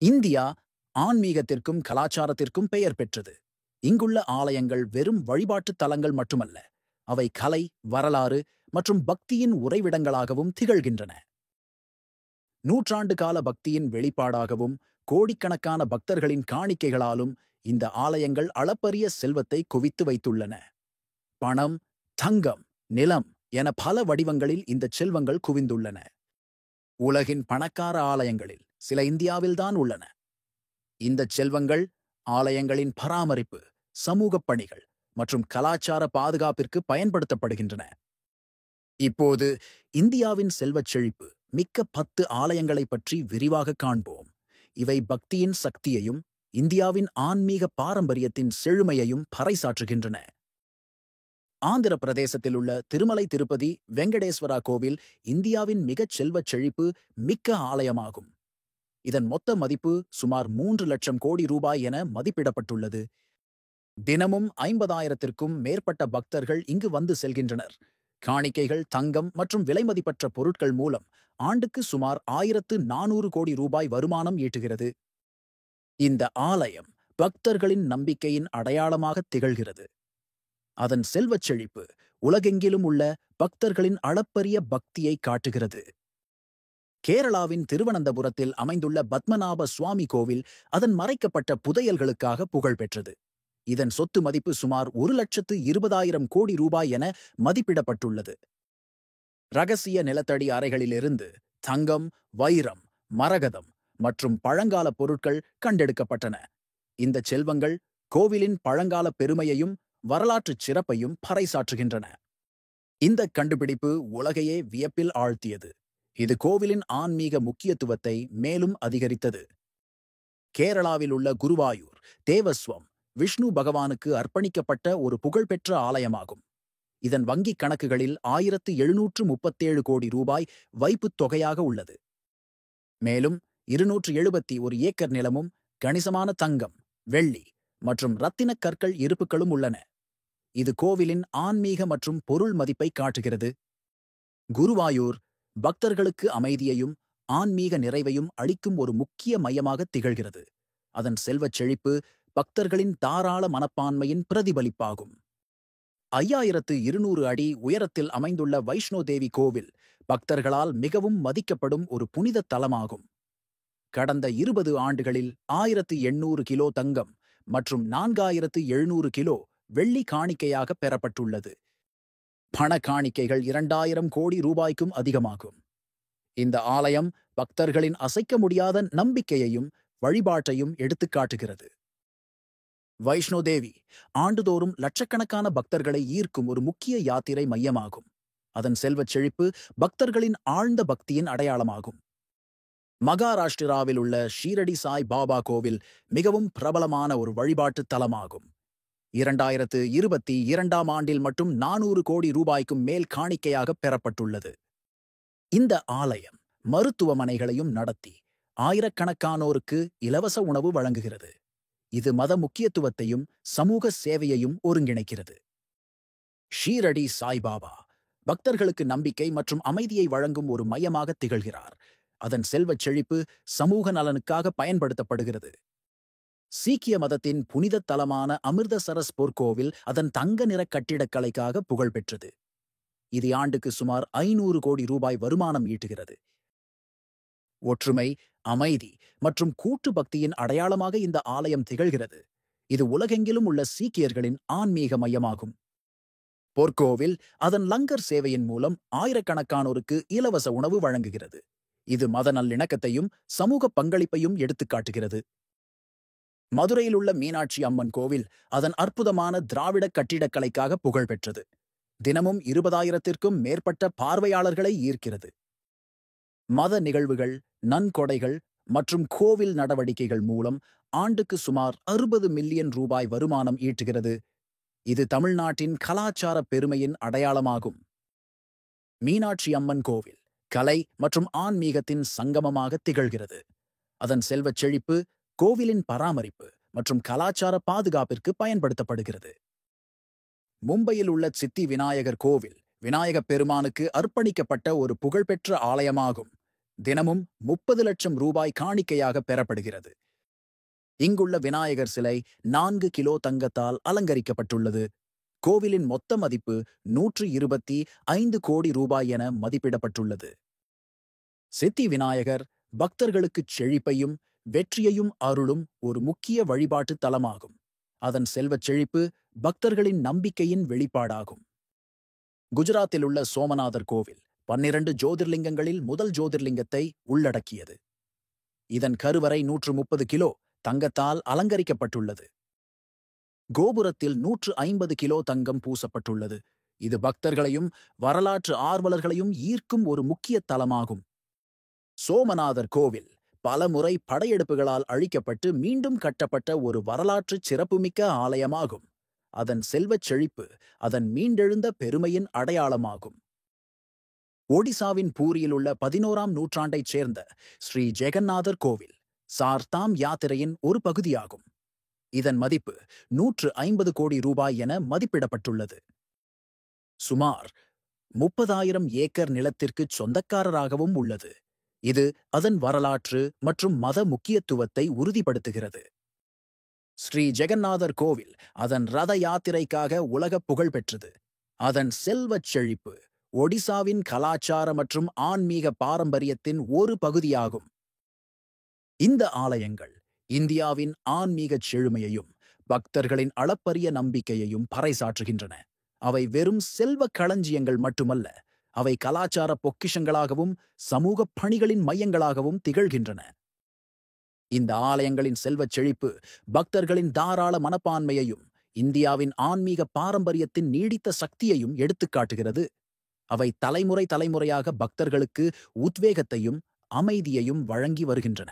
India ஆன்மீகத்திற்கும் கலாச்சாரத்திற்கும் பெயர் பெற்றது. இங்குள்ள ஆலயங்கள் வெறும் வழிபாட்டுத் தலங்கள் மட்டுமல்ல, அவை கலை, வரலாறு மற்றும் பக்தியின் உறைவிடங்களாகவும் திகழ்கின்றன. நூற்றாண்டு கால பக்தியின் வெளிப்பாடாகவும் கோடிக்கணக்கான பக்தர்களின் காணிக்கைகளாலும் இந்த ஆலயங்கள் அளப்பரிய செல்வத்தை குவித்து வைத்துள்ளன. பணம், தங்கம், நிலம் என பல வடிவங்களில் இந்த செல்வங்கள் குவிந்துள்ளன. உலகின் பணக்கார ஆலயங்களில் சில இந்தியாவில்தான் உள்ளன. இந்தச் செல்வங்கள் ஆலயங்களின் பராமரிப்பு, சமூகப் பணிகள் மற்றும் கலாச்சார பாதுகாப்பிற்கு பயன்படுத்தப்படுகின்றன. இப்போது இந்தியாவின் செல்வச் செழிப்பு மிக்க 10 ஆலயங்களைப் பற்றி விரிவாக காண்போம். இவை பக்தியின் சக்தியையும் இந்தியாவின் ஆன்மீக பாரம்பரியத்தின் செழுமையையும் பறைசாற்றுகின்றன. ஆந்திர பிரதேசத்தில் உள்ள திருமலை திருப்பதி வெங்கடேஸ்வரா கோவில் இந்தியாவின் மிகச் செல்வச் செழிப்பு மிக்க ஆலயமாகும். இதன் மொத்த மதிப்பு சுமார் 3 லட்சம் கோடி ரூபாய் என மதிப்பிடப்பட்டுள்ளது. தினமும் 50,000த்திற்கும் மேற்பட்ட பக்தர்கள் இங்கு வந்து செல்கின்றனர். காணிக்கைகள், தங்கம் மற்றும் விலைமதிப்பற்ற பொருட்கள் மூலம் ஆண்டுக்கு சுமார் 1,400 கோடி ரூபாய் வருமானம் ஈட்டுகிறது. இந்த ஆலயம் பக்தர்களின் நம்பிக்கையின் அடையாளமாக திகழ்கிறது. அதன் செல்வச் செழிப்பு உலகெங்கிலும் உள்ள பக்தர்களின் அளப்பரிய பக்தியை காட்டுகிறது. கேரளாவின் திருவனந்தபுரத்தில் அமைந்துள்ள பத்மநாப சுவாமி கோவில் அதன் மறைக்கப்பட்ட புதையல்களுக்காக புகழ்பெற்றது. இதன் சொத்து மதிப்பு சுமார் 1,20,000 கோடி ரூபாய் என மதிப்பிடப்பட்டுள்ளது. ரகசிய நிலத்தடி அறைகளிலிருந்து தங்கம், வைரம், மரகதம் மற்றும் பழங்கால பொருட்கள் கண்டெடுக்கப்பட்டன. இந்த செல்வங்கள் கோவிலின் பழங்கால பெருமையையும் வரலாற்றுச் சிறப்பையும் பறைசாற்றுகின்றன. இந்த கண்டுபிடிப்பு உலகையே வியப்பில் ஆழ்த்தியது. இது கோவிலின் ஆன்மீக முக்கியத்துவத்தை மேலும் அதிகரித்தது. கேரளாவில் உள்ள குருவாயூர் தேவஸ்வம் விஷ்ணு பகவானுக்கு அர்ப்பணிக்கப்பட்ட ஒரு புகழ்பெற்ற ஆலயமாகும். இதன் வங்கிக் கணக்குகளில் 1,737 கோடி ரூபாய் வைப்புத் தொகையாக உள்ளது. மேலும் 271 ஏக்கர் நிலமும் கணிசமான தங்கம், வெள்ளி மற்றும் இரத்தினக் கற்கள் இருப்புகளும் உள்ளன. இது கோவிலின் ஆன்மீக மற்றும் பொருள் மதிப்பை காட்டுகிறது. குருவாயூர் பக்தர்களுக்கு அமைதியையும் ஆன்மீக நிறைவையும் அளிக்கும் ஒரு முக்கிய மையமாக திகழ்கிறது. அதன் செல்வச் செழிப்பு பக்தர்களின் தாராள மனப்பான்மையின் பிரதிபலிப்பாகும். 5,200 அடி உயரத்தில் அமைந்துள்ள வைஷ்ணோ தேவி கோவில் பக்தர்களால் மிகவும் மதிக்கப்படும் ஒரு புனித தலமாகும். கடந்த 20 ஆண்டுகளில் 1,800 கிலோ தங்கம் மற்றும் 4,700 கிலோ வெள்ளி காணிக்கையாக பெறப்பட்டுள்ளது. பண காணிக்கைகள் 2,000 கோடி ரூபாய்க்கும் அதிகமாகும். இந்த ஆலயம் பக்தர்களின் அசைக்க முடியாத நம்பிக்கையையும் வழிபாட்டையும் எடுத்துக்காட்டுகிறது. வைஷ்ணோ தேவி ஆண்டுதோறும் லட்சக்கணக்கான பக்தர்களை ஈர்க்கும் ஒரு முக்கிய யாத்திரை மையமாகும். அதன் செல்வச் செழிப்பு பக்தர்களின் ஆழ்ந்த பக்தியின் அடையாளமாகும். மகாராஷ்டிராவில் உள்ள ஷீரடி சாய் பாபா கோவில் மிகவும் பிரபலமான ஒரு வழிபாட்டுத் தலமாகும். 2022ஆம் ஆண்டில் மட்டும் 400 கோடி ரூபாய்க்கும் மேல் காணிக்கையாக பெறப்பட்டுள்ளது. இந்த ஆலயம் மருத்துவமனைகளையும் நடத்தி ஆயிரக்கணக்கானோருக்கு இலவச உணவு வழங்குகிறது. இது மத முக்கியத்துவத்தையும் சமூக சேவையையும் ஒருங்கிணைக்கிறது. ஷீரடி சாய்பாபா பக்தர்களுக்கு நம்பிக்கை மற்றும் அமைதியை வழங்கும் ஒரு மையமாக திகழ்கிறார். அதன் செல்வச் செழிப்பு சமூக நலனுக்காக பயன்படுத்தப்படுகிறது. சீக்கிய மதத்தின் புனித தலமான அமிர்தசரஸ் பொற்கோவில் அதன் தங்க நிற கட்டிடக்கலைக்காக புகழ்பெற்றது. இது ஆண்டுக்கு சுமார் 500 கோடி ரூபாய் வருமானம் ஈட்டுகிறது. ஒற்றுமை, அமைதி மற்றும் கூட்டு பக்தியின் அடையாளமாக இந்த ஆலயம் திகழ்கிறது. இது உலகெங்கிலும் உள்ள சீக்கியர்களின் ஆன்மீக மையமாகும். பொற்கோவில் அதன் லங்கர் சேவையின் மூலம் ஆயிரக்கணக்கானோருக்கு இலவச உணவு வழங்குகிறது. இது மத நல்லிணக்கத்தையும் சமூக பங்களிப்பையும் எடுத்துக்காட்டுகிறது. மதுரையில் உள்ள மீனாட்சி அம்மன் கோவில் அதன் அற்புதமான திராவிட கட்டிடக்கலைக்காக புகழ்பெற்றது. தினமும் 20,000த்திற்கும் மேற்பட்ட பார்வையாளர்களை ஈர்க்கிறது. மத நிகழ்வுகள், நன்கொடைகள் மற்றும் கோவில் நடவடிக்கைகள் மூலம் ஆண்டுக்கு சுமார் 60 மில்லியன் ரூபாய் வருமானம் ஈட்டுகிறது. இது தமிழ்நாட்டின் கலாச்சார பெருமையின் அடையாளமாகும். மீனாட்சி அம்மன் கோவில் கலை மற்றும் ஆன்மீகத்தின் சங்கமமாக திகழ்கிறது. அதன் செல்வச் செழிப்பு கோவிலின் பராமரிப்பு மற்றும் கலாச்சார பாதுகாப்பிற்கு பயன்படுத்தப்படுகிறது. மும்பையில் உள்ள சித்தி விநாயகர் கோவில் விநாயகப் பெருமானுக்கு அர்ப்பணிக்கப்பட்ட ஒரு புகழ்பெற்ற ஆலயமாகும். தினமும் 30 லட்சம் ரூபாய் காணிக்கையாக பெறப்படுகிறது. இங்குள்ள விநாயகர் சிலை 4 கிலோ தங்கத்தால் அலங்கரிக்கப்பட்டுள்ளது. கோவிலின் மொத்த மதிப்பு 125 கோடி ரூபாய் என மதிப்பிடப்பட்டுள்ளது. சித்தி விநாயகர் பக்தர்களுக்குச் செழிப்பையும் வெற்றியையும் அருளும் ஒரு முக்கிய வழிபாட்டு தலமாகும். அதன் செல்வச் செழிப்பு பக்தர்களின் நம்பிக்கையின் வெளிப்பாடாகும். குஜராத்தில் உள்ள சோமநாதர் கோவில் 12 ஜோதிர்லிங்கங்களில் முதல் ஜோதிர்லிங்கத்தை உள்ளடக்கியது. இதன் கருவறை 130 கிலோ தங்கத்தால் அலங்கரிக்கப்பட்டுள்ளது. கோபுரத்தில் 150 கிலோ தங்கம் பூசப்பட்டுள்ளது. இது பக்தர்களையும் வரலாற்று ஆர்வலர்களையும் ஈர்க்கும் ஒரு முக்கிய தலமாகும். சோமநாதர் கோவில் பலமுறை படையெடுப்புகளால் அழிக்கப்பட்டு மீண்டும் கட்டப்பட்ட ஒரு வரலாற்று சிறப்புமிக்க ஆலயமாகும். அதன் செல்வச் செழிப்பு அதன் மீண்டெழுந்த பெருமையின் அடையாளமாகும். ஒடிசாவின் பூரியில் உள்ள 11ஆம் நூற்றாண்டைச் சேர்ந்த ஸ்ரீ ஜெகநாதர் கோவில் சார்தாம் யாத்திரையின் ஒரு பகுதியாகும். இதன் மதிப்பு 150 கோடி ரூபாய் என மதிப்பிடப்பட்டுள்ளது. சுமார் 30,000 ஏக்கர் நிலத்திற்குச் சொந்தக்காரராகவும் உள்ளது. இது அதன் வரலாற்று மற்றும் மத முக்கியத்துவத்தை உறுதிப்படுத்துகிறது. ஸ்ரீ ஜெகநாதர் கோவில் அதன் ரத யாத்திரைக்காக உலக புகழ் பெற்றது. அதன் செல்வச் செழிப்பு ஒடிசாவின் கலாச்சார மற்றும் ஆன்மீக பாரம்பரியத்தின் ஒரு பகுதியாகும். இந்த ஆலயங்கள் இந்தியாவின் ஆன்மீகச் செழுமையையும் பக்தர்களின் அளப்பரிய நம்பிக்கையையும் பறைசாற்றுகின்றன. அவை வெறும் செல்வ களஞ்சியங்கள் மட்டுமல்ல, அவை கலாச்சார பொக்கிஷங்களாகவும் சமூக பணிகளின் மையங்களாகவும் திகழ்கின்றன. இந்த ஆலயங்களின் செல்வச் செழிப்பு பக்தர்களின் தாராள மனப்பான்மையையும் இந்தியாவின் ஆன்மீக பாரம்பரியத்தின் நீடித்த சக்தியையும் எடுத்துக்காட்டுகிறது. அவை தலைமுறை தலைமுறையாக பக்தர்களுக்கு உத்வேகத்தையும் அமைதியையும் வழங்கி வருகின்றன.